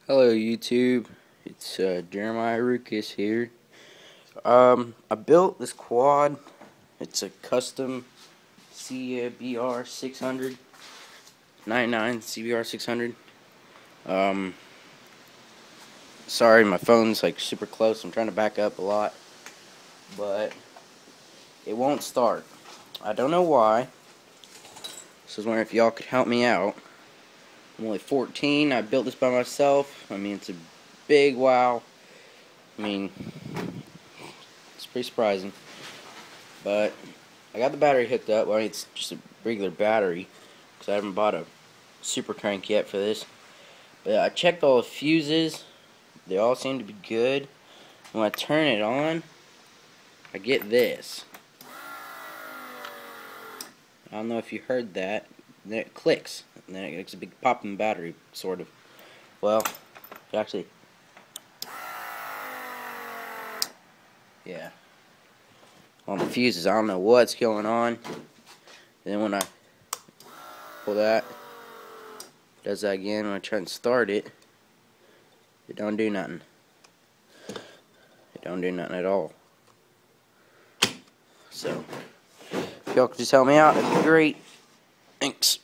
Hello YouTube, it's Jeremiah Ruckus here. I built this quad. It's a custom CBR 600, 99 CBR 600. Sorry, my phone's like super close. I'm trying to back up a lot, but it won't start. I don't know why. So I was wondering if y'all could help me out. I'm only 14. I built this by myself. I mean, it's a big wow. I mean, it's pretty surprising. But I got the battery hooked up. Well, I mean, it's just a regular battery because I haven't bought a super crank yet for this. But I checked all the fuses. They all seem to be good. When I turn it on, I get this. I don't know if you heard that. And then it clicks. And then it makes a big pop in the battery, sort of. Well, it actually... yeah. On the fuses, I don't know what's going on. And then when I pull that, it does that again. When I try and start it, it don't do nothing. It don't do nothing at all. So, if y'all could just help me out, that'd be great. Thanks.